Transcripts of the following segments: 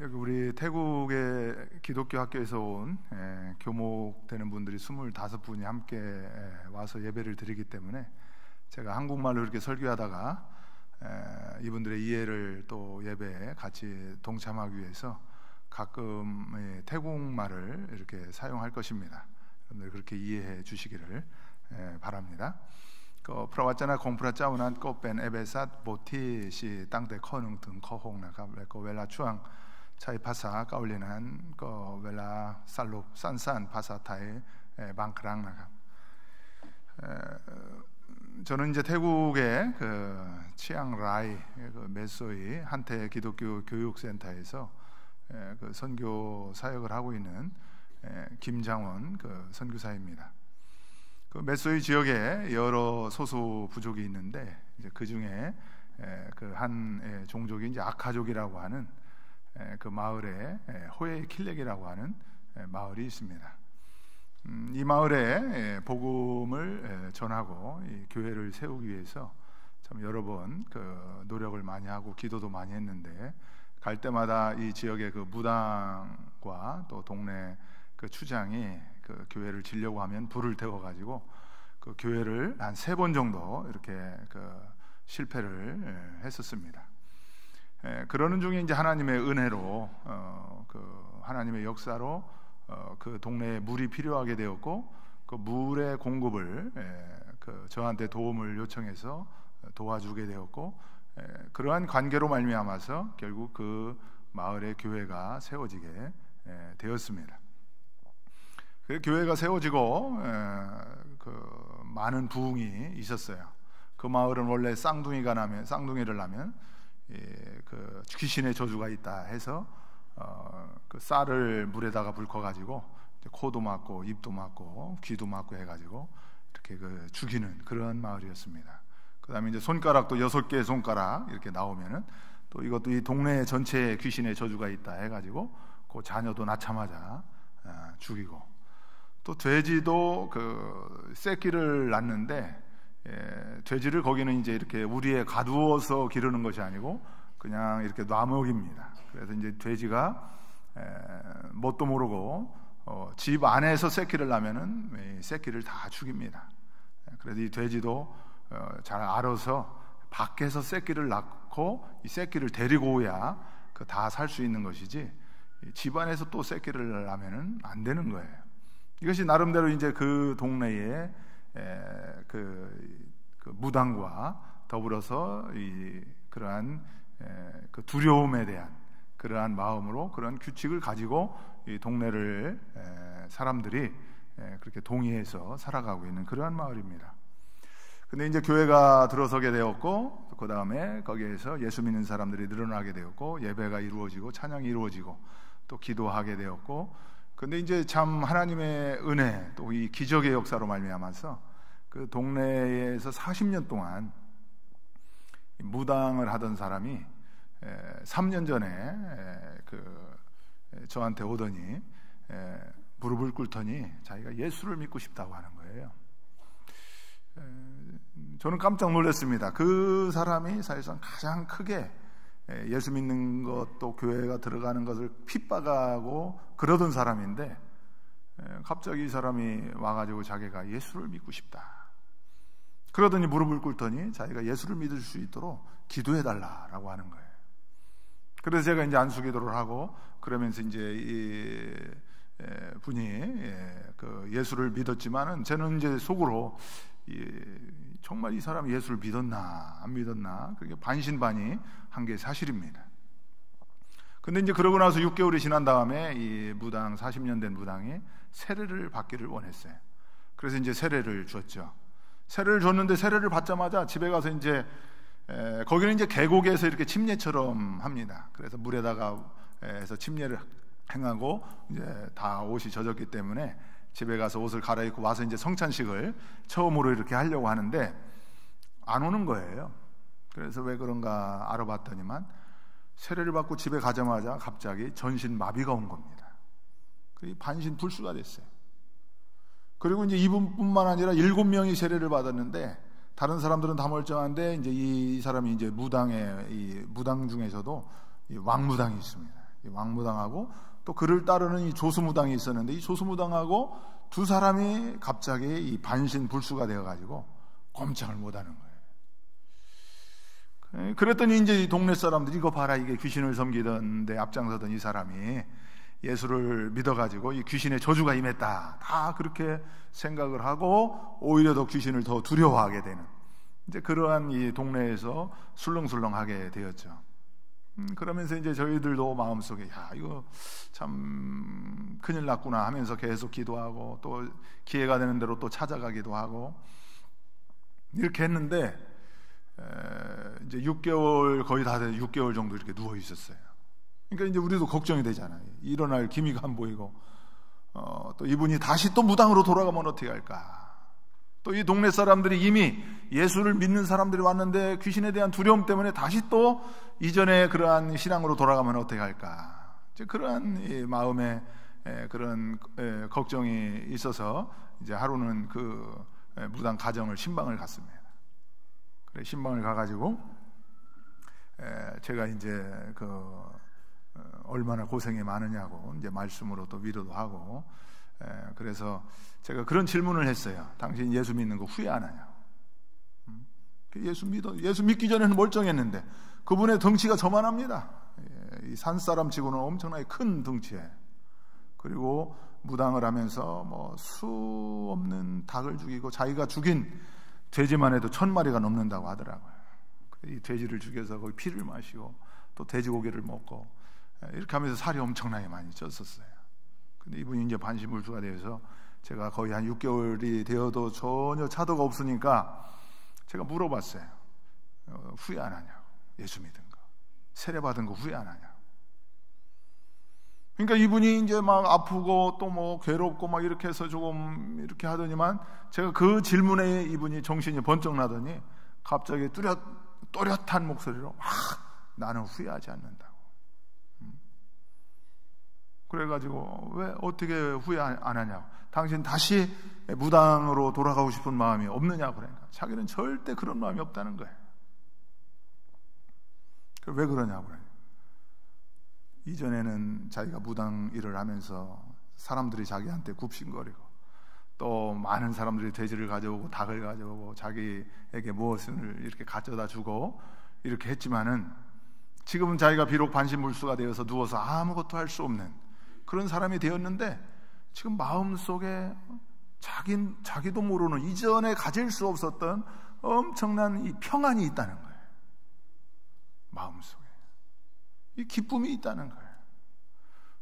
여기 우리 태국의 기독교 학교에서 온 교목되는 분들이 25분이 함께 와서 예배를 드리기 때문에 제가 한국말로 이렇게 설교하다가 이분들의 이해를 또 예배에 같이 동참하기 위해서 가끔 태국말을 이렇게 사용할 것입니다. 여러분들 그렇게 이해해 주시기를 바랍니다. Provachanaของพระเจ้านั้นก็เป็นเอเบซัสบทที่4ตั้งแต่ข้อ1ถึงข้อ6นะครับแล้วก็เวลาช่วงใช้ภาษาเกาหลีนั้นก็เวลาสรุปสั้นๆภาษาไทยบางครั้งนะครับ저는 이제 태국의 그 치앙라이 그 메소이 한태 기독교 교육센터에서 그 선교 사역을 하고 있는 김장원 그 선교사입니다. 그 메소이 지역에 여러 소수 부족이 있는데 이제 그 중에 그 한 종족이 이제 아카족이라고 하는 그 마을에 호에킬렉이라고 하는 마을이 있습니다. 이 마을에 복음을 전하고 이 교회를 세우기 위해서 참 여러 번 그 노력을 많이 하고 기도도 많이 했는데 갈 때마다 이 지역의 그 무당과 또 동네 그 추장이 그 교회를 지려고 하면 불을 태워 가지고 그 교회를 한 3번 정도 이렇게 그 실패를 했었습니다. 그러는 중에 이제 하나님의 은혜로 그 하나님의 역사로 그 동네에 물이 필요하게 되었고 그 물의 공급을 그 저한테 도움을 요청해서 도와주게 되었고 그러한 관계로 말미암아서 결국 그 마을에 교회가 세워지게 되었습니다. 그 교회가 세워지고 그 많은 부흥이 있었어요. 그 마을은 원래 쌍둥이를 낳으면 그 귀신의 저주가 있다 해서 그 쌀을 물에다가 불커가지고 코도 막고 입도 막고 귀도 막고 해가지고 이렇게 그 죽이는 그런 마을이었습니다. 그 다음에 이제 손가락도 6개의 손가락 이렇게 나오면은 또 이것도 이 동네 전체에 귀신의 저주가 있다 해가지고 그 자녀도 낳자마자 죽이고 또 돼지도 그 새끼를 낳는데 돼지를 거기는 이제 이렇게 우리에 가두어서 기르는 것이 아니고 그냥 이렇게 놔먹입니다. 그래서 이제 돼지가 뭣도 모르고 집 안에서 새끼를 낳으면은 새끼를 다 죽입니다. 그래서 이 돼지도 잘 알아서 밖에서 새끼를 낳고 이 새끼를 데리고 오야 그 다 살 수 있는 것이지 집 안에서 또 새끼를 낳으면은 안 되는 거예요. 이것이 나름대로 이제 그 동네에 그 무당과 더불어서 이 그러한 그 두려움에 대한 그러한 마음으로 그런 규칙을 가지고 이 동네를 사람들이 그렇게 동의해서 살아가고 있는 그러한 마을입니다. 근데 이제 교회가 들어서게 되었고 그 다음에 거기에서 예수 믿는 사람들이 늘어나게 되었고 예배가 이루어지고 찬양이 이루어지고 또 기도하게 되었고 근데 이제 참 하나님의 은혜 또 이 기적의 역사로 말미암아서 그 동네에서 40년 동안 무당을 하던 사람이 3년 전에 그 저한테 오더니 무릎을 꿇더니 자기가 예수를 믿고 싶다고 하는 거예요. 저는 깜짝 놀랐습니다. 그 사람이 사실상 가장 크게 예수 믿는 것 또 교회가 들어가는 것을 핍박하고 그러던 사람인데 갑자기 이 사람이 와가지고 자기가 예수를 믿고 싶다 그러더니 무릎을 꿇더니 자기가 예수를 믿을 수 있도록 기도해달라라고 하는 거예요. 그래서 제가 이제 안수기도를 하고 그러면서 이제 이 분이 그 예수를 믿었지만은 저는 이제 속으로 정말 이 사람이 예수를 믿었나 안 믿었나 그게 반신반의 한 게 사실입니다. 근데 이제 그러고 나서 6개월이 지난 다음에 이 무당 40년 된 무당이 세례를 받기를 원했어요. 그래서 이제 세례를 줬죠. 세례를 줬는데 세례를 받자마자 집에 가서 이제 거기는 이제 계곡에서 이렇게 침례처럼 합니다. 그래서 물에다가 해서 침례를 행하고 이제 다 옷이 젖었기 때문에 집에 가서 옷을 갈아입고 와서 이제 성찬식을 처음으로 이렇게 하려고 하는데 안 오는 거예요. 그래서 왜 그런가 알아봤더니만 세례를 받고 집에 가자마자 갑자기 전신 마비가 온 겁니다. 반신 불수가 됐어요. 그리고 이제 이분뿐만 아니라 7명이 세례를 받았는데 다른 사람들은 다 멀쩡한데 이제 이 사람이 이제 무당 중에서도 이 왕무당이 있습니다. 이 왕무당하고 또 그를 따르는 이 조수무당이 있었는데, 이 조수무당하고 두 사람이 갑자기 이 반신불수가 되어가지고 꼼짝을 못하는 거예요. 그랬더니 이제 이 동네 사람들이 이거 봐라, 이게 귀신을 섬기던데 앞장서던 이 사람이 예수를 믿어가지고 이 귀신의 저주가 임했다, 다 그렇게 생각을 하고 오히려 더 귀신을 더 두려워하게 되는, 이제 그러한 이 동네에서 술렁술렁하게 되었죠. 그러면서 이제 저희들도 마음속에 야, 이거 참 큰일 났구나 하면서 계속 기도하고 또 기회가 되는 대로 또 찾아가기도 하고 이렇게 했는데, 이제 6개월 거의 다 돼서 6개월 정도 이렇게 누워 있었어요. 그러니까 이제 우리도 걱정이 되잖아요. 일어날 기미가 안 보이고, 또 이분이 다시 또 무당으로 돌아가면 어떻게 할까? 또 이 동네 사람들이 이미 예수를 믿는 사람들이 왔는데 귀신에 대한 두려움 때문에 다시 또 이전에 그러한 신앙으로 돌아가면 어떻게 할까? 이제 그러한 이 마음에 그런 걱정이 있어서 이제 하루는 그 무당 가정을 신방을 갔습니다. 그래, 신방을 가가지고 제가 이제 얼마나 고생이 많으냐고 이제 말씀으로 또 위로도 하고, 그래서 제가 그런 질문을 했어요. 당신 예수 믿는 거 후회 안 하냐고. 예수 믿기 전에는 멀쩡했는데 그분의 덩치가 저만합니다. 이 산사람 치고는 엄청나게 큰 덩치에, 그리고 무당을 하면서 뭐 수 없는 닭을 죽이고 자기가 죽인 돼지만 해도 1000마리가 넘는다고 하더라고요. 이 돼지를 죽여서 거기 피를 마시고 또 돼지고기를 먹고 이렇게 하면서 살이 엄청나게 많이 쪘었어요. 근데 이분이 이제 반신불수가 되어서 제가 거의 한 6개월이 되어도 전혀 차도가 없으니까 제가 물어봤어요. 후회 안 하냐고. 예수 믿은 거, 세례받은 거 후회 안 하냐고. 그러니까 이분이 이제 막 아프고 또 뭐 괴롭고 막 이렇게 해서 조금 이렇게 하더니만, 제가 그 질문에 이분이 정신이 번쩍 나더니 갑자기 또렷한 목소리로 나는 후회하지 않는다고. 그래가지고 왜 어떻게 후회 안 하냐고. 당신 다시 무당으로 돌아가고 싶은 마음이 없느냐고. 그러니까 자기는 절대 그런 마음이 없다는 거예요. 왜 그러냐고. 그러니까 이전에는 자기가 무당 일을 하면서 사람들이 자기한테 굽신거리고 또 많은 사람들이 돼지를 가져오고 닭을 가져오고 자기에게 무엇을 이렇게 가져다 주고 이렇게 했지만은, 지금은 자기가 비록 반신불수가 되어서 누워서 아무것도 할 수 없는 그런 사람이 되었는데, 지금 마음속에 자기도 모르는 이전에 가질 수 없었던 엄청난 이 평안이 있다는 거예요. 마음속에 이 기쁨이 있다는 거예요.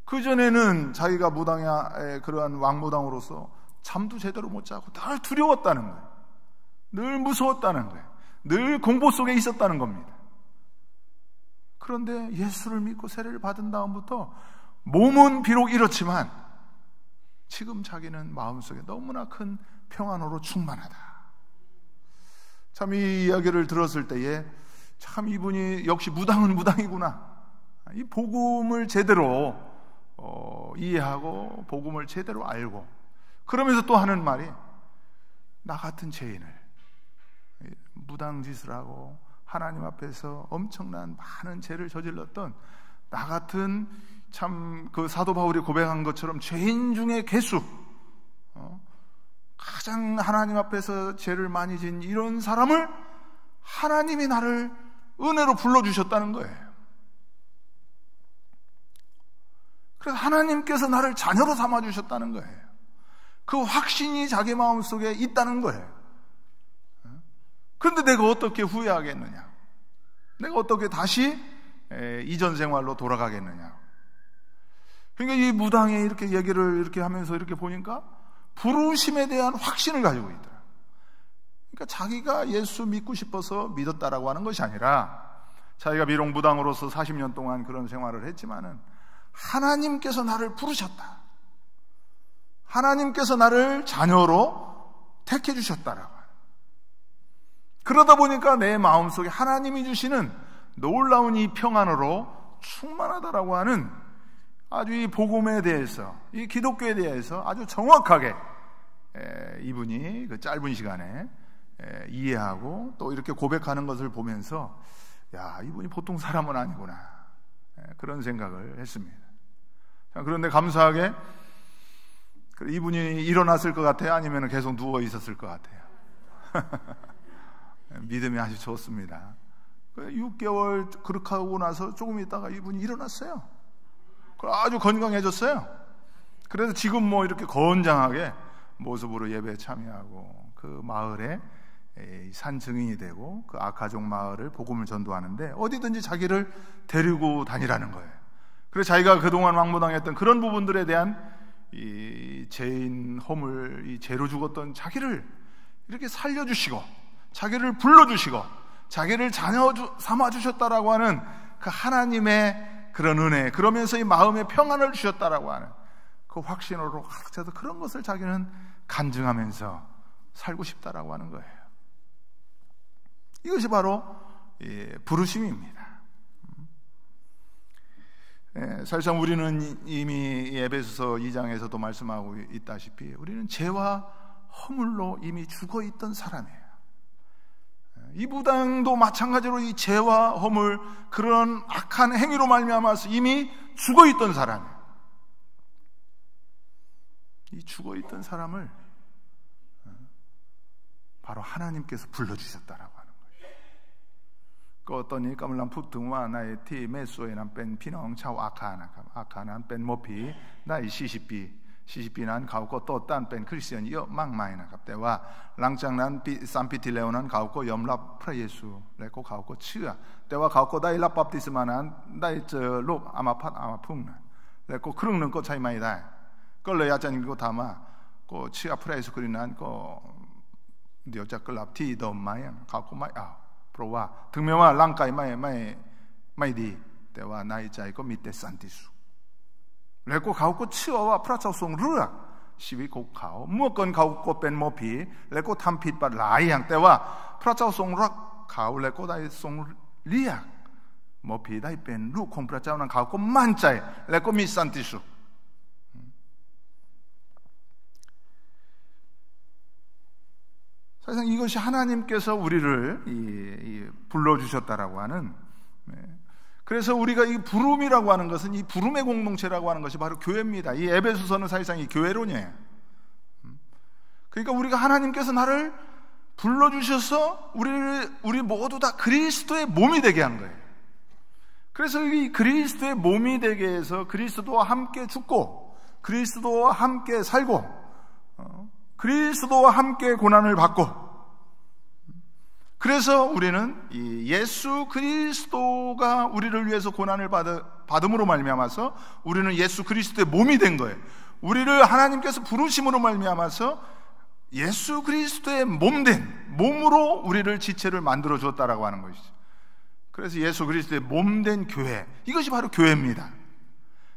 그전에는 자기가 무당의 그러한 왕무당으로서 잠도 제대로 못 자고 늘 두려웠다는 거예요. 늘 무서웠다는 거예요. 늘 공포 속에 있었다는 겁니다. 그런데 예수를 믿고 세례를 받은 다음부터 몸은 비록 이렇지만 지금 자기는 마음속에 너무나 큰 평안으로 충만하다. 참 이 이야기를 들었을 때에 참 이분이 역시 무당은 무당이구나. 이 복음을 제대로 이해하고 복음을 제대로 알고, 그러면서 또 하는 말이, 나 같은 죄인을 무당짓을 하고 하나님 앞에서 엄청난 많은 죄를 저질렀던 나 같은, 참 그 사도 바울이 고백한 것처럼 죄인 중에 괴수, 가장 하나님 앞에서 죄를 많이 지은 이런 사람을 하나님이 나를 은혜로 불러주셨다는 거예요. 그래서 하나님께서 나를 자녀로 삼아주셨다는 거예요. 그 확신이 자기 마음속에 있다는 거예요. 그런데 내가 어떻게 후회하겠느냐, 내가 어떻게 다시 이전 생활로 돌아가겠느냐. 그러니까 이 무당이 이렇게 얘기를 이렇게 하면서 이렇게 보니까 부르심에 대한 확신을 가지고 있더라. 그러니까 자기가 예수 믿고 싶어서 믿었다라고 하는 것이 아니라, 자기가 비록 무당으로서 40년 동안 그런 생활을 했지만은 하나님께서 나를 부르셨다, 하나님께서 나를 자녀로 택해 주셨다라고. 그러다 보니까 내 마음속에 하나님이 주시는 놀라운 이 평안으로 충만하다라고 하는, 아주 이 복음에 대해서, 이 기독교에 대해서 아주 정확하게 이분이 그 짧은 시간에 이해하고 또 이렇게 고백하는 것을 보면서, 야, 이분이 보통 사람은 아니구나. 그런 생각을 했습니다. 그런데 감사하게 이분이 일어났을 것 같아요? 아니면 계속 누워 있었을 것 같아요? 믿음이 아주 좋습니다. 6개월 그렇게 하고 나서 조금 있다가 이분이 일어났어요. 아주 건강해졌어요. 그래서 지금 뭐 이렇게 건장하게 모습으로 예배에 참여하고 그 마을에 산 증인이 되고 그 아카족 마을을 복음을 전도하는데 어디든지 자기를 데리고 다니라는 거예요. 그래서 자기가 그동안 왕모당했던 그런 부분들에 대한 이 죄인 허물, 이 죄로 죽었던 자기를 이렇게 살려주시고 자기를 불러주시고 자기를 자녀 삼아주셨다라고 하는 그 하나님의 그런 은혜, 그러면서 이 마음의 평안을 주셨다라고 하는 그 확신으로 가득 차서 그런 것을 자기는 간증하면서 살고 싶다라고 하는 거예요. 이것이 바로 부르심입니다. 사실상 우리는 이미 에베소서 2장에서도 말씀하고 있다시피 우리는 죄와 허물로 이미 죽어있던 사람이에요. 이 무당도 마찬가지로 이 죄와 허물, 그런 악한 행위로 말미암아서 이미 죽어있던 사람이에요. 이 죽어있던 사람을 바로 하나님께서 불러주셨다라고 하는 거예요. 그 어떤 이 까물랑 푸뚱와 나의 티 메소에난 뺀 피농 차오 아카난 뺀 모피 나의 시시비난 가우고 또 딴 뺀 크리스천 이어 망마이나 갑대와 랑장난 산피틸레오난 가우고 염랍 프레예수 레고 가우고 치아 때와 가우고 다이 랍밥티스만한 다이 저롭 아마팟 아마풍나 레고 크릉는 거 차이마이다 걸러 야짠 거 담아 고 치아 프레예수 그리난 거 디오자 끌랍 티더 마야 가우고 마이 프로와 등명화 랑까이 마이디 때와 나이 짜이고 밑에 산티수 레고 가우고 치어와 프라차송 르악 시위 고 가오 무엇건 가우고 뺀 모피 레고 탐핏바 라이양 때와 프라차송 르악 가우 레고 다이 송 리악 모피 다이 뺀 루 콩프라차오난 가우고 만짜이 레고 미산티수. 사실상 이것이 하나님께서 우리를 불러주셨다라고 하는, 그래서 우리가 이 부름이라고 하는 것은 이 부름의 공동체라고 하는 것이 바로 교회입니다. 이 에베소서는 사실상 이 교회론이에요. 그러니까 우리가 하나님께서 나를 불러주셔서 우리 모두 다 그리스도의 몸이 되게 한 거예요. 그래서 이 그리스도의 몸이 되게 해서 그리스도와 함께 죽고 그리스도와 함께 살고 그리스도와 함께 고난을 받고, 그래서 우리는 이 예수 그리스도가 우리를 위해서 고난을 받음으로 말미암아서 우리는 예수 그리스도의 몸이 된 거예요. 우리를 하나님께서 부르심으로 말미암아서 예수 그리스도의 몸된 몸으로 우리를 지체를 만들어 주었다라고 하는 것이죠. 그래서 예수 그리스도의 몸된 교회, 이것이 바로 교회입니다.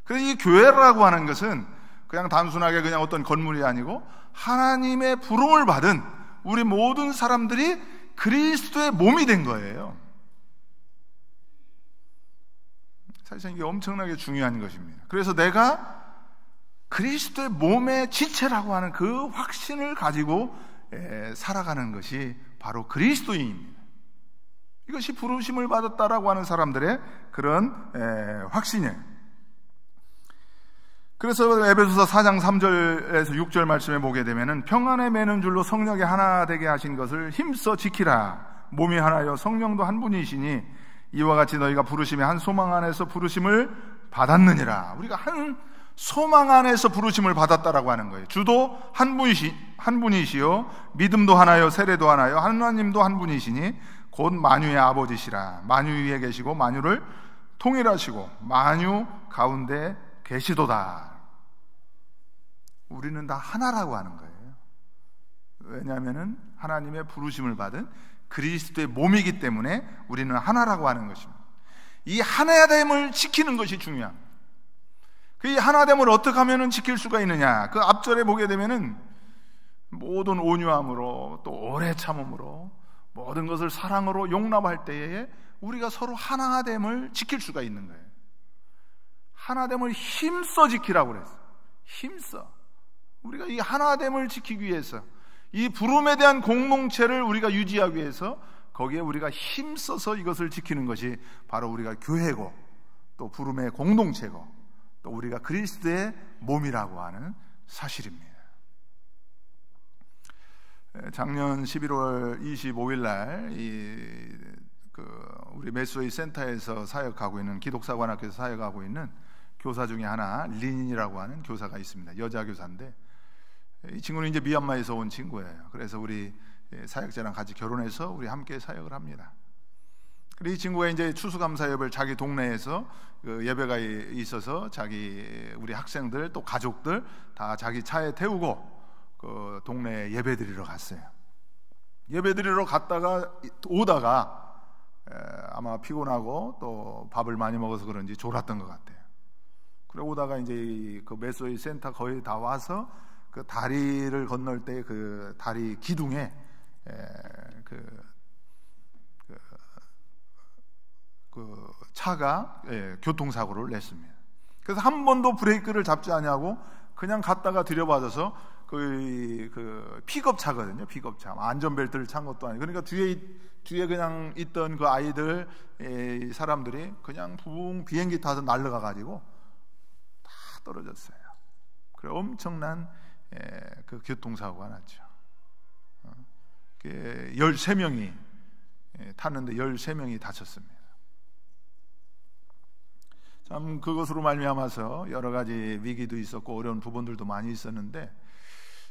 그래서 이 교회라고 하는 것은 그냥 단순하게 그냥 어떤 건물이 아니고 하나님의 부름을 받은 우리 모든 사람들이 그리스도의 몸이 된 거예요. 사실상 이게 엄청나게 중요한 것입니다. 그래서 내가 그리스도의 몸의 지체라고 하는 그 확신을 가지고 살아가는 것이 바로 그리스도인입니다. 이것이 부르심을 받았다라고 하는 사람들의 그런 확신이에요. 그래서 에베소서 4장 3절에서 6절 말씀에 보게 되면은 평안에 매는 줄로 성령이 하나 되게 하신 것을 힘써 지키라. 몸이 하나여 성령도 한 분이시니 이와 같이 너희가 부르심의 한 소망 안에서 부르심을 받았느니라. 우리가 한 소망 안에서 부르심을 받았다라고 하는 거예요. 주도 한 분이시요 믿음도 하나요 세례도 하나요 하나님도 한 분이시니 곧 만유의 아버지시라. 만유 위에 계시고 만유를 통일하시고 만유 가운데 계시도다. 우리는 다 하나라고 하는 거예요. 왜냐하면 하나님의 부르심을 받은 그리스도의 몸이기 때문에 우리는 하나라고 하는 것입니다. 이 하나됨을 지키는 것이 중요합니다. 그 하나됨을 어떻게 하면 지킬 수가 있느냐? 그 앞절에 보게 되면은 모든 온유함으로 또 오래 참음으로 모든 것을 사랑으로 용납할 때에 우리가 서로 하나됨을 지킬 수가 있는 거예요. 하나됨을 힘써 지키라고 그랬어요. 힘써. 우리가 이 하나됨을 지키기 위해서 이 부름에 대한 공동체를 우리가 유지하기 위해서 거기에 우리가 힘써서 이것을 지키는 것이 바로 우리가 교회고 또 부름의 공동체고 또 우리가 그리스도의 몸이라고 하는 사실입니다. 작년 11월 25일 날 우리 메소이 센터에서 사역하고 있는 기독사관학교에서 사역하고 있는 교사 중에 하나 린이라고 하는 교사가 있습니다. 여자 교사인데 이 친구는 이제 미얀마에서 온 친구예요. 그래서 우리 사역자랑 같이 결혼해서 우리 함께 사역을 합니다. 그리고 이 친구가 이제 추수감사 예배를 자기 동네에서 그 예배가 있어서 우리 학생들 또 가족들 다 자기 차에 태우고 그 동네에 예배 드리러 갔어요. 예배 드리러 갔다가 오다가 아마 피곤하고 또 밥을 많이 먹어서 그런지 졸았던 것 같아요. 그래 오다가 이제 그 메소이 센터 거의 다 와서 그 다리를 건널 때 그 다리 기둥에 그 차가 교통사고를 냈습니다. 그래서 한 번도 브레이크를 잡지 않냐고 그냥 갔다가 들여받아서 그 픽업차거든요. 픽업차. 안전벨트를 찬 것도 아니고. 그러니까 뒤에 그냥 있던 그 아이들, 사람들이 그냥 붕 비행기 타서 날아가 가지고 다 떨어졌어요. 그래 엄청난 그 교통사고가 났죠. 13명이 탔는데 13명이 다쳤습니다. 참 그것으로 말미암아서 여러 가지 위기도 있었고 어려운 부분들도 많이 있었는데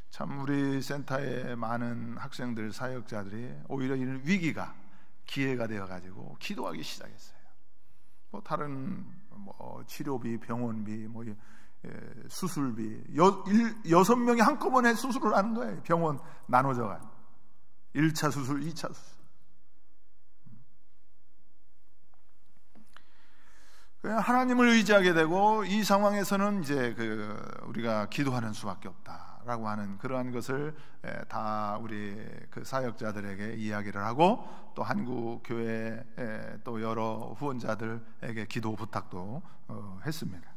참 우리 센터의 많은 학생들 사역자들이 오히려 이 위기가 기회가 되어 가지고 기도하기 시작했어요. 뭐 다른 치료비, 병원비, 수술비 6명이 한꺼번에 수술을 하는 거예요. 병원 나눠져 가지고 1차 수술, 2차 수술. 하나님을 의지하게 되고 이 상황에서는 이제 우리가 기도하는 수밖에 없다라고 하는 그러한 것을 다 우리 그 사역자들에게 이야기를 하고 또 한국 교회 또 여러 후원자들에게 기도 부탁도 했습니다.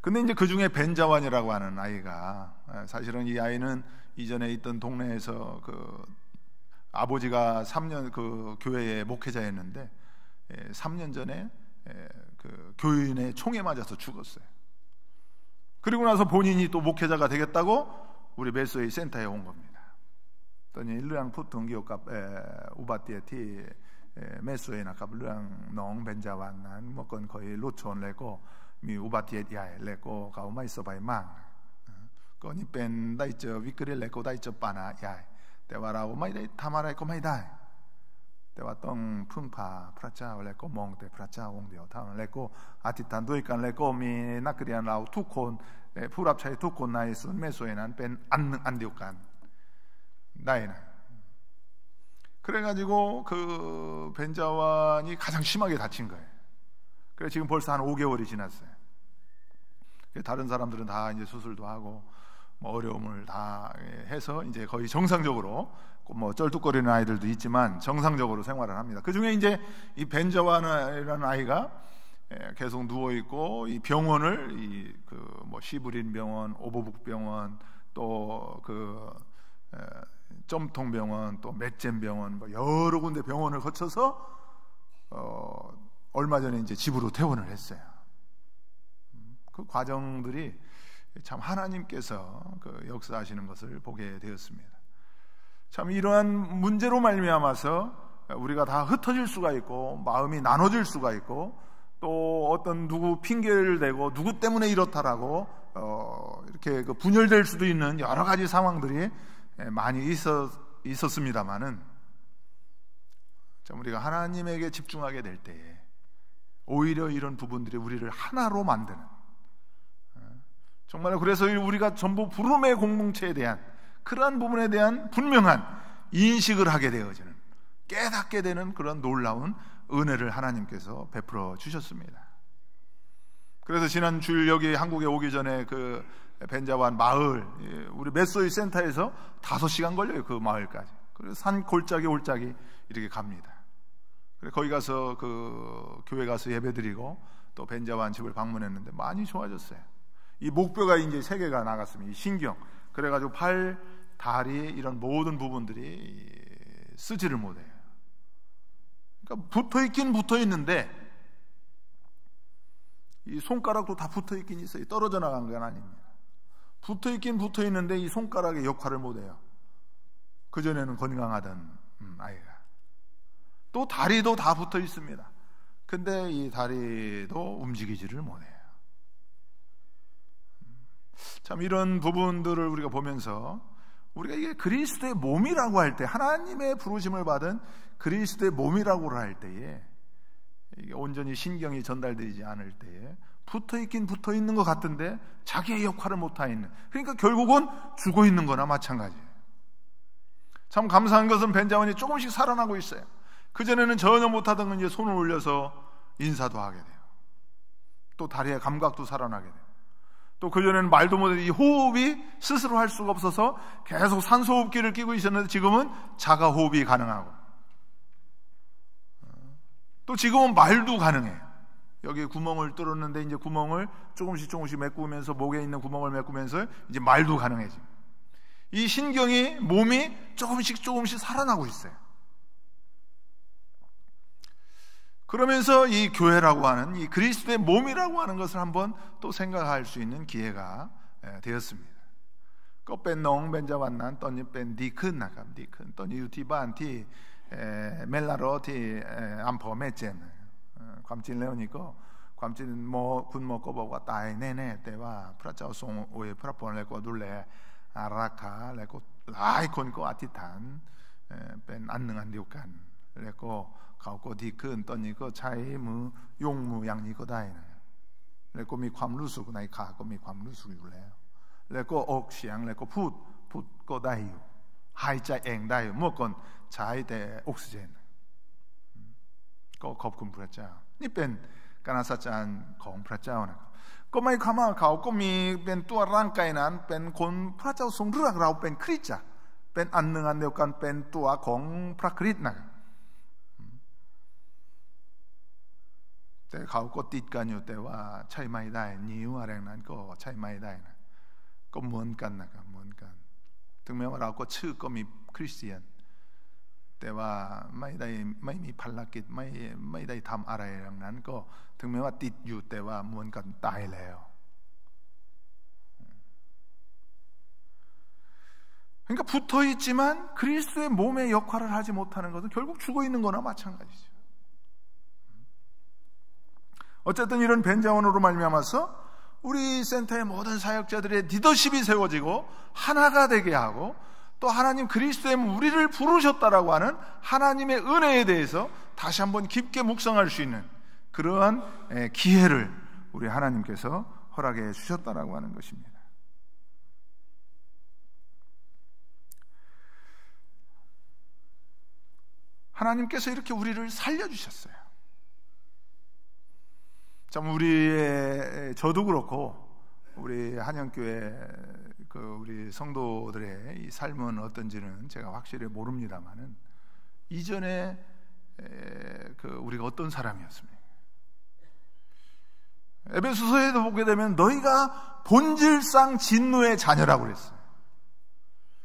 근데 이제 그 중에 벤자완이라고 하는 아이가 사실은 이 아이는 이전에 있던 동네에서 그 아버지가 3년 그 교회의 목회자였는데 3년 전에 그 교인의 총에 맞아서 죽었어요. 그리고 나서 본인이 또 목회자가 되겠다고 우리 메소이 센터에 온 겁니다. 또니 일르랑 푸퉁 기업갑 우바티에티 메소이 나갑 르랑 농 벤자완난 뭐건 거의 로촌 레고 미 우바티에티아에 레고 가오마 있어봐야 망 거니 뺀 다이저 위크리 레고 다이저 빠나 야 대와라고 마이다 타마라이 꼬마이다 대와 똥 풍파 프라차 레고 몽데 프라차 옹데요 다음 레고 아티탄 도이칸 레고 미 나크리안 라우 투콘 푸랍차이 투콘 나이스 메소에난 뺀 안디오칸 나이나 그래가지고 그 벤자완이 가장 심하게 다친 거예요. 그래서 지금 벌써 한 5개월이 지났어요. 다른 사람들은 다 이제 수술도 하고 뭐 어려움을 다 해서 이제 거의 정상적으로 뭐 쩔뚝거리는 아이들도 있지만 정상적으로 생활을 합니다. 그 중에 이제 이 벤자완이라는 아이가 계속 누워 있고 이 병원을 뭐 시브린 병원, 오보북 병원, 또 그 점통 병원, 또 맥젠 병원, 뭐 여러 군데 병원을 거쳐서 얼마 전에 이제 집으로 퇴원을 했어요. 그 과정들이 참 하나님께서 그 역사하시는 것을 보게 되었습니다. 참 이러한 문제로 말미암아서 우리가 다 흩어질 수가 있고 마음이 나눠질 수가 있고 또 어떤 누구 핑계를 대고 누구 때문에 이렇다라고 이렇게 그 분열될 수도 있는 여러 가지 상황들이 많이 있었습니다만은 참 우리가 하나님에게 집중하게 될 때에 오히려 이런 부분들이 우리를 하나로 만드는 정말 그래서 우리가 전부 부름의 공동체에 대한 그러한 부분에 대한 분명한 인식을 하게 되어지는 깨닫게 되는 그런 놀라운 은혜를 하나님께서 베풀어 주셨습니다. 그래서 지난 주일 여기 한국에 오기 전에 그 벤자완 마을 우리 메소이 센터에서 5시간 걸려요. 그 마을까지. 그래서 산 골짜기 올짜기 이렇게 갑니다. 그래서 거기 가서 그 교회 가서 예배드리고 또 벤자완 집을 방문했는데 많이 좋아졌어요. 이 목뼈가 이제 3개가 나갔습니다. 이 신경. 그래가지고 팔, 다리 이런 모든 부분들이 쓰지를 못해요. 그러니까 붙어 있긴 붙어 있는데 이 손가락도 다 붙어 있긴 있어요. 떨어져 나간 건 아닙니다. 붙어 있긴 붙어 있는데 이 손가락의 역할을 못해요. 그전에는 건강하던 아이가. 또 다리도 다 붙어 있습니다. 근데 이 다리도 움직이지를 못해요. 참 이런 부분들을 우리가 보면서 우리가 이게 그리스도의 몸이라고 할 때, 하나님의 부르심을 받은 그리스도의 몸이라고 할 때에 이게 온전히 신경이 전달되지 않을 때에 붙어있긴 붙어있는 것 같은데 자기의 역할을 못하고 있는, 그러니까 결국은 죽어 있는 거나 마찬가지예요. 참 감사한 것은 벤자민이 조금씩 살아나고 있어요. 그전에는 전혀 못하던 건 이제 손을 올려서 인사도 하게 돼요. 또 다리의 감각도 살아나게 돼요. 또 그전에는 말도 못해도 이 호흡이 스스로 할 수가 없어서 계속 산소호흡기를 끼고 있었는데 지금은 자가호흡이 가능하고, 또 지금은 말도 가능해요. 여기 구멍을 뚫었는데 이제 구멍을 조금씩 메꾸면서, 목에 있는 구멍을 메꾸면서 이제 말도 가능해집니다. 이 신경이, 몸이 조금씩 살아나고 있어요. 그러면서 이 교회라고 하는, 이 그리스도의 몸이라고 하는 것을 한번 또 생각할 수 있는 기회가 되었습니다. 껍벤농 벤자완난 떠니 벤디큰 나감 디큰 떠니 유티반티 멜라로티 암포 메젠 감진레오니까 감진 뭐 군모 거버가 따이 네네 때와 프라자송 오에 프라폰레고 둘레 아라카 레고 라이콘고 아티탄 벤 안능한 디오칸 레고 가고 디큰 떠니 거 차이 무 용무 양니고 다이나 레고 미ความรู้สึก 나이 가고 미 ความรู้สึก อยู่แล้วแล้วก็ออกเสียงแล้วก็พูดก็ได้อยู่หายใจเองได้อยู่เมื่อก่อนใช้แต่ออกซิเจนก็ขอบคุณพระเจ้านี่เป็นการอัศจรรย์ของพระเจ้านะครับก็ไม่คำว่าเขาก็มีเป็นตัวร่างกายนั้นเป็นคนพระเจ้าทรงเลือกเราเป็นคริสตจักรเป็นอันหนึ่งอันเดียวกันเป็นตัวของพระคริสต์นะครับแต่เขาก็ติดกันอยู่แต่ว่าใช้ไม่ได้นิ้วอะไรนั้นก็ใช้ไม่ได้นะก็เหมือนกันนะครับเหมือนกันถึงแม้ว่าเราก็ชื่อก็มีคริสเตียนแต่ว่าไม่มีภารกิจไม่ได้ทำอะไรอย่างนั้นก็ถึงแม้ว่าติดอยู่แต่ว่าเหมือนกันตายแล้ว 그러니까 붙어 있지만 그리스도의 몸의 역할을 하지 못하는 것은 결국 죽어 있는 거나 마찬가지죠. 어쨌든 이런 벤자원으로 말미암아서 우리 센터의 모든 사역자들의 리더십이 세워지고 하나가 되게 하고 또 하나님 그리스도의 우리를 부르셨다라고 하는 하나님의 은혜에 대해서 다시 한번 깊게 묵상할 수 있는 그러한 기회를 우리 하나님께서 허락해 주셨다라고 하는 것입니다. 하나님께서 이렇게 우리를 살려주셨어요. 참 저도 그렇고 우리 한영교회 우리 성도들의 이 삶은 어떤지는 제가 확실히 모릅니다만은 이전에 우리가 어떤 사람이었습니까? 에베소서에도 보게 되면 너희가 본질상 진노의 자녀라고 그랬어요.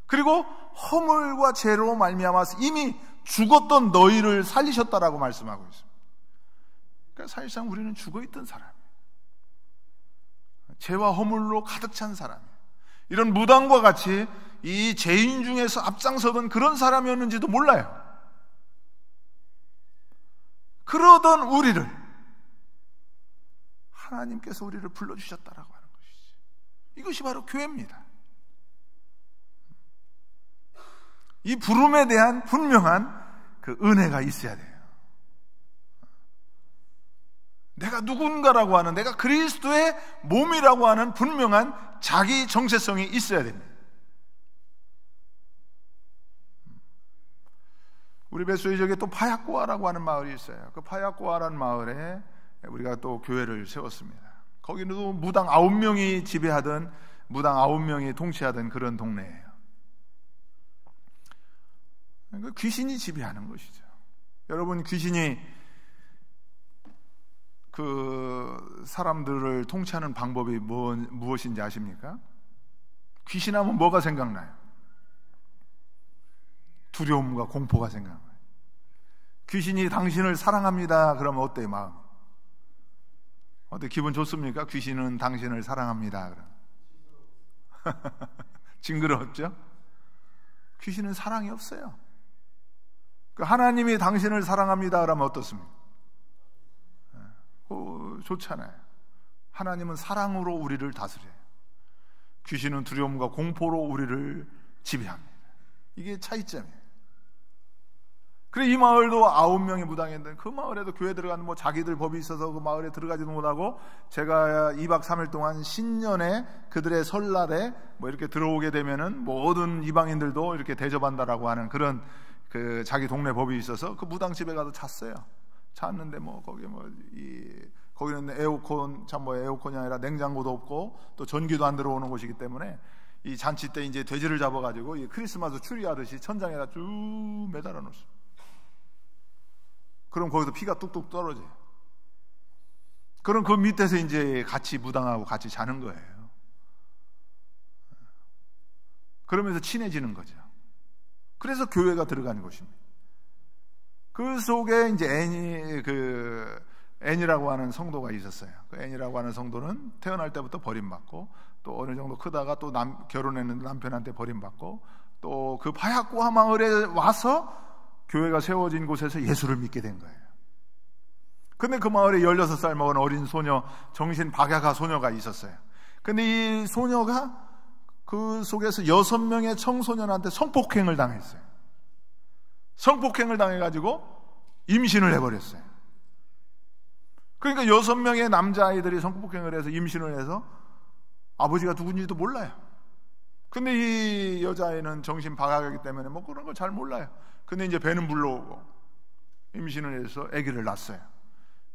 그리고 허물과 죄로 말미암아서 이미 죽었던 너희를 살리셨다라고 말씀하고 있습니다. 그러니까 사실상 우리는 죽어있던 사람이에요. 죄와 허물로 가득 찬 사람이에요. 이런 무당과 같이 이 죄인 중에서 앞장서던 그런 사람이었는지도 몰라요. 그러던 우리를 하나님께서 우리를 불러주셨다라고 하는 것이죠. 이것이 바로 교회입니다. 이 부름에 대한 분명한 그 은혜가 있어야 돼요. 내가 누군가라고 하는, 내가 그리스도의 몸이라고 하는 분명한 자기 정체성이 있어야 됩니다. 우리 뱃소의 지역에 또 파야꼬아라고 하는 마을이 있어요. 그 파야꼬아라는 마을에 우리가 또 교회를 세웠습니다. 거기는 무당 9명이 지배하던, 무당 9명이 통치하던 그런 동네예요. 그러니까 귀신이 지배하는 것이죠. 여러분, 귀신이 그 사람들을 통치하는 방법이 무엇인지 아십니까? 귀신하면 뭐가 생각나요? 두려움과 공포가 생각나요. 귀신이 당신을 사랑합니다. 그러면 어때요, 마음? 어때, 기분 좋습니까? 귀신은 당신을 사랑합니다. 징그럽죠? 귀신은 사랑이 없어요. 하나님이 당신을 사랑합니다 그러면 어떻습니까? 좋잖아요. 하나님은 사랑으로 우리를 다스려요. 귀신은 두려움과 공포로 우리를 지배합니다. 이게 차이점이에요. 그래, 이 마을도 9명이 무당했는데 그 마을에도 교회 들어가는 자기들 법이 있어서 그 마을에 들어가지도 못하고, 제가 2박 3일 동안 신년에 그들의 설날에 이렇게 들어오게 되면은 모든 이방인들도 이렇게 대접한다라고 하는 그런 그 자기 동네 법이 있어서 그 무당집에 가서 잤어요. 잤는데 거기는 에어컨, 에어컨이 아니라 냉장고도 없고 또 전기도 안 들어오는 곳이기 때문에 이 잔치 때 이제 돼지를 잡아가지고 이 크리스마스 추리하듯이 천장에다 쭉 매달아 놓습니다. 그럼 거기서 피가 뚝뚝 떨어져요. 그럼 그 밑에서 이제 같이 무당하고 같이 자는 거예요. 그러면서 친해지는 거죠. 그래서 교회가 들어가는 곳입니다. 그 속에 이제 애니라고 하는 성도가 있었어요. 그 애니라고 하는 성도는 태어날 때부터 버림받고, 또 어느 정도 크다가 또 결혼했는데 남편한테 버림받고, 또 그 바야꼬아 마을에 와서 교회가 세워진 곳에서 예수를 믿게 된 거예요. 근데 그 마을에 16살 먹은 어린 소녀, 정신 박약한 소녀가 있었어요. 근데 이 소녀가 그 속에서 6명의 청소년한테 성폭행을 당했어요. 성폭행을 당해가지고 임신을 해버렸어요. 그러니까 6명의 남자아이들이 성폭행을 해서 임신을 해서 아버지가 누군지도 몰라요. 근데 이 여자아이는 정신 박약하기 때문에 그런 걸 잘 몰라요. 근데 이제 배는 불러오고 임신을 해서 아기를 낳았어요.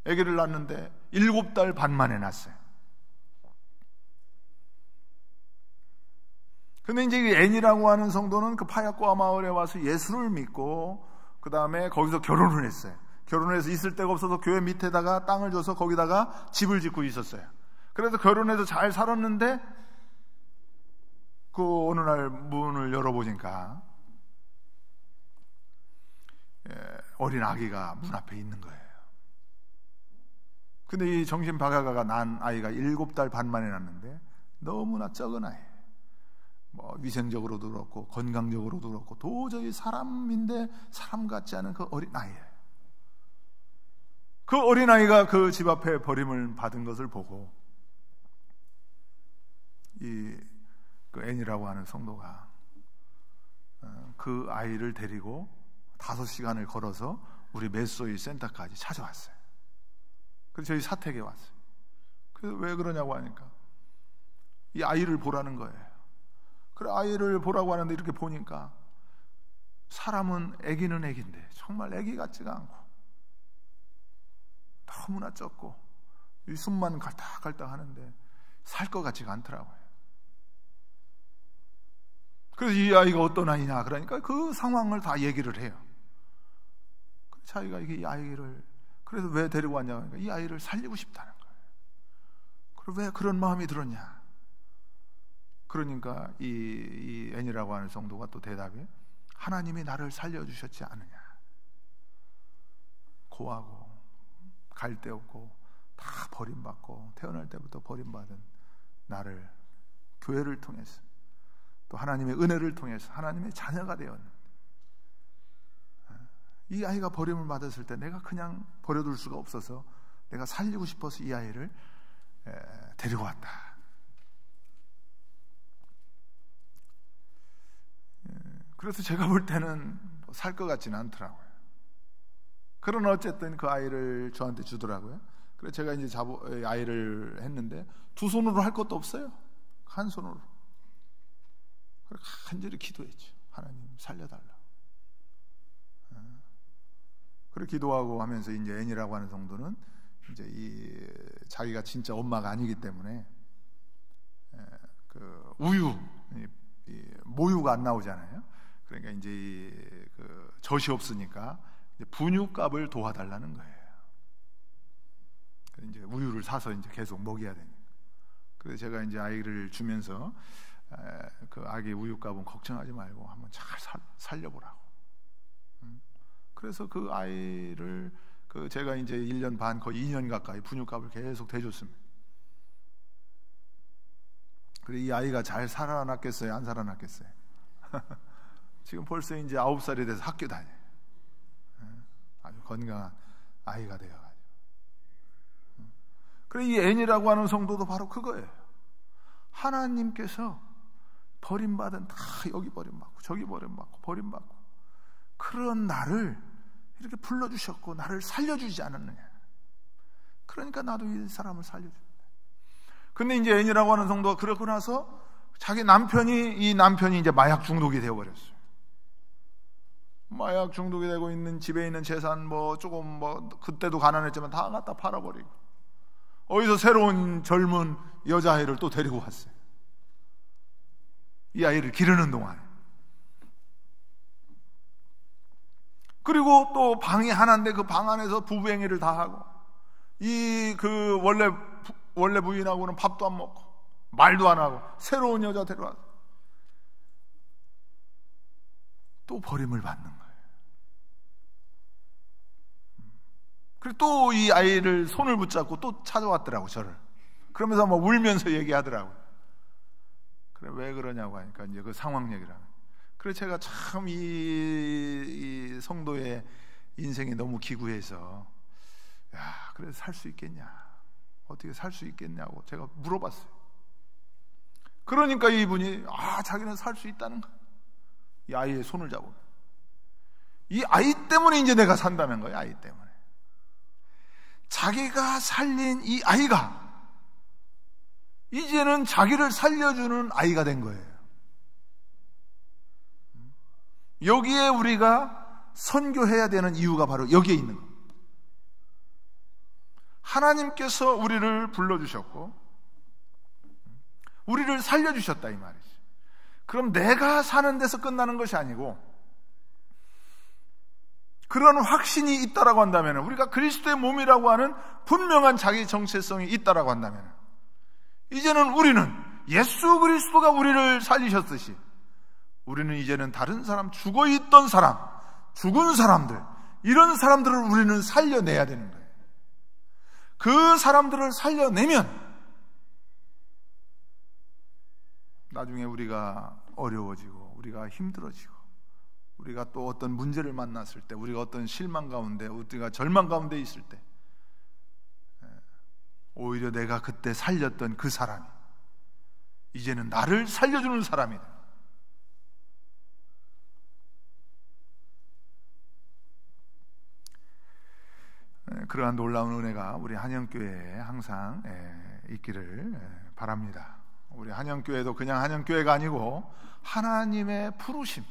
아기를 낳았는데 7달 반 만에 낳았어요. 근데 이제 이 애니라고 하는 성도는 그 파야꼬아 마을에 와서 예수를 믿고, 그 다음에 거기서 결혼을 했어요. 결혼을 해서 있을 데가 없어서 교회 밑에다가 땅을 줘서 거기다가 집을 짓고 있었어요. 그래서 결혼해서 잘 살았는데 그 어느 날 문을 열어보니까 어린 아기가 문 앞에 있는 거예요. 근데 이 정신 박약아가 난 아이가 7달 반 만에 낳았는데 너무나 적은 아이예요. 위생적으로도 그렇고 건강적으로도 그렇고 도저히 사람인데 사람 같지 않은 그 어린 아이예요. 그 어린 아이가 그 집 앞에 버림을 받은 것을 보고 그 애니라고 하는 성도가 그 아이를 데리고 5시간을 걸어서 우리 메소이 센터까지 찾아왔어요. 그래서 저희 사택에 왔어요. 그래서 왜 그러냐고 하니까 이 아이를 보라는 거예요. 그래, 아이를 보라고 하는데 이렇게 보니까 사람은 애기는 애기인데 정말 애기 같지가 않고 너무나 적고 이 숨만 갈딱갈딱 하는데 살 것 같지가 않더라고요. 그래서 이 아이가 어떤 아이냐 그러니까 그 상황을 다 얘기를 해요. 자기가 이 아이를 그래서 왜 데리고 왔냐 그러니까 이 아이를 살리고 싶다는 거예요. 그리고 왜 그런 마음이 들었냐? 그러니까 이 애니라고 하는 성도가 또 대답이 하나님이 나를 살려주셨지 않느냐. 고하고 갈 데 없고 다 버림받고 태어날 때부터 버림받은 나를 교회를 통해서 또 하나님의 은혜를 통해서 하나님의 자녀가 되었는데 이 아이가 버림을 받았을 때 내가 그냥 버려둘 수가 없어서 내가 살리고 싶어서 이 아이를 데리고 왔다. 그래서 제가 볼 때는 살 것 같지는 않더라고요. 그러나 어쨌든 그 아이를 저한테 주더라고요. 그래서 제가 이제 아이를 했는데 두 손으로 할 것도 없어요. 한 손으로. 간절히 기도했죠. 하나님 살려달라. 그렇게 기도하고 하면서 이제 애니라고 하는 성도는 이제 자기가 진짜 엄마가 아니기 때문에 그 우유 모유가 안 나오잖아요. 그러니까 이제 그 젖이 없으니까 이제 분유값을 도와달라는 거예요. 이제 우유를 사서 이제 계속 먹여야 되니까. 그래서 제가 이제 아이를 주면서 그 아기 우유값은 걱정하지 말고 한번 잘 살려보라고. 그래서 그 아이를 제가 이제 1년 반 거의 2년 가까이 분유값을 계속 대줬습니다. 그리고 이 아이가 잘 살아났겠어요? 안 살아났겠어요? 지금 벌써 이제 9살이 돼서 학교 다녀요. 아주 건강한 아이가 되어가지고. 그래, 이 앤이라고 하는 성도도 바로 그거예요. 하나님께서 버림받은, 다 여기 버림받고 저기 버림받고 버림받고 그런 나를 이렇게 불러주셨고 나를 살려주지 않았느냐. 그러니까 나도 이 사람을 살려준다. 근데 이제 앤이라고 하는 성도가 그러고 나서 자기 이 남편이 이제 마약 중독이 되어버렸어요. 마약 중독이 되고 있는 집에 있는 재산 조금 그때도 가난했지만 다 갖다 팔아버리고 어디서 새로운 젊은 여자아이를 또 데리고 왔어요. 이 아이를 기르는 동안에. 그리고 또 방이 하나인데 그 방 안에서 부부행위를 다 하고 원래 부인하고는 밥도 안 먹고 말도 안 하고 새로운 여자 데려와서 또 버림을 받는 거예요. 그리고 또 이 아이를 손을 붙잡고 또 찾아왔더라고, 저를. 그러면서 울면서 얘기하더라고요. 그래, 왜 그러냐고 하니까 이제 그 상황 얘기를 하는. 그래서 제가 참 이 성도의 인생이 너무 기구해서, 야, 그래서 살 수 있겠냐, 어떻게 살 수 있겠냐고 제가 물어봤어요. 그러니까 이분이 자기는 살 수 있다는 거야. 이 아이의 손을 잡고. 이 아이 때문에 이제 내가 산다는 거야. 아이 때문에. 자기가 살린 이 아이가 이제는 자기를 살려주는 아이가 된 거예요. 여기에 우리가 선교해야 되는 이유가 바로 여기에 있는 거예요. 하나님께서 우리를 불러주셨고 우리를 살려주셨다, 이 말이죠. 그럼 내가 사는 데서 끝나는 것이 아니고 그런 확신이 있다라고 한다면, 우리가 그리스도의 몸이라고 하는 분명한 자기 정체성이 있다라고 한다면, 이제는 우리는 예수 그리스도가 우리를 살리셨듯이 우리는 이제는 다른 사람, 죽어있던 사람, 죽은 사람들, 이런 사람들을 우리는 살려내야 되는 거예요. 그 사람들을 살려내면 나중에 우리가 어려워지고 우리가 힘들어지고 우리가 또 어떤 문제를 만났을 때, 우리가 어떤 실망 가운데, 우리가 절망 가운데 있을 때, 오히려 내가 그때 살렸던 그 사람이 이제는 나를 살려주는 사람이다. 그러한 놀라운 은혜가 우리 한영교회에 항상 있기를 바랍니다. 우리 한영교회도 그냥 한영교회가 아니고 하나님의 부르심,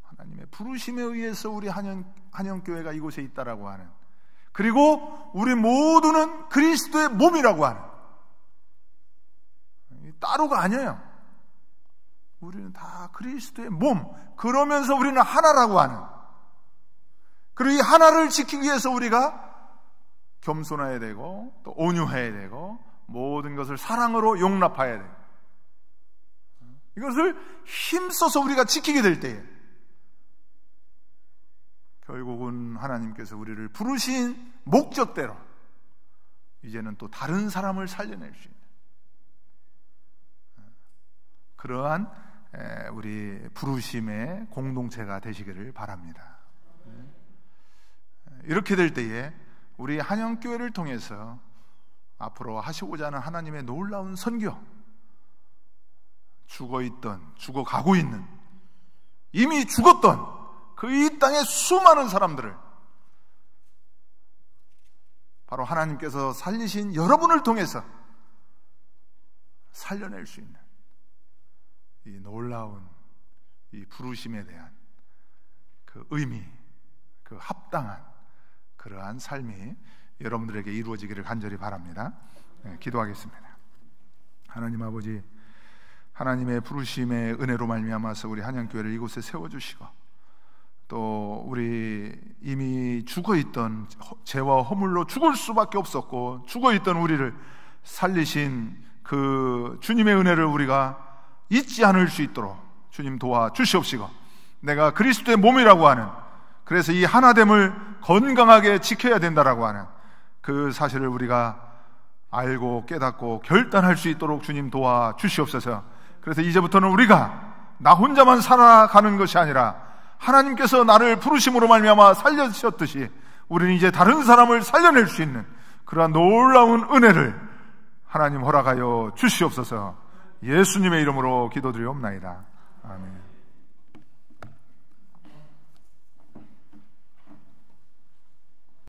하나님의 부르심에 의해서 우리 한영교회가 이곳에 있다라고 하는, 그리고 우리 모두는 그리스도의 몸이라고 하는, 따로가 아니에요. 우리는 다 그리스도의 몸, 그러면서 우리는 하나라고 하는, 그리고 이 하나를 지키기 위해서 우리가 겸손해야 되고 또 온유해야 되고 모든 것을 사랑으로 용납해야 돼요. 이것을 힘써서 우리가 지키게 될 때에 결국은 하나님께서 우리를 부르신 목적대로 이제는 또 다른 사람을 살려낼 수 있는 그러한 우리 부르심의 공동체가 되시기를 바랍니다. 이렇게 될 때에 우리 한영교회를 통해서 앞으로 하시고자 하는 하나님의 놀라운 선교, 죽어있던, 죽어가고 있는, 이미 죽었던 그 이 땅의 수많은 사람들을 바로 하나님께서 살리신 여러분을 통해서 살려낼 수 있는 이 놀라운 이 부르심에 대한 그 의미, 그 합당한 그러한 삶이 여러분들에게 이루어지기를 간절히 바랍니다. 기도하겠습니다. 하나님 아버지, 하나님의 부르심의 은혜로 말미암아서 우리 한영교회를 이곳에 세워주시고 또 우리 이미 죽어있던, 죄와 허물로 죽을 수밖에 없었고 죽어있던 우리를 살리신 그 주님의 은혜를 우리가 잊지 않을 수 있도록 주님 도와주시옵시고, 내가 그리스도의 몸이라고 하는 그래서 이 하나됨을 건강하게 지켜야 된다라고 하는 그 사실을 우리가 알고 깨닫고 결단할 수 있도록 주님 도와주시옵소서. 그래서 이제부터는 우리가 나 혼자만 살아가는 것이 아니라 하나님께서 나를 부르심으로 말미암아 살려주셨듯이 우리는 이제 다른 사람을 살려낼 수 있는 그러한 놀라운 은혜를 하나님 허락하여 주시옵소서. 예수님의 이름으로 기도드리옵나이다. 아멘.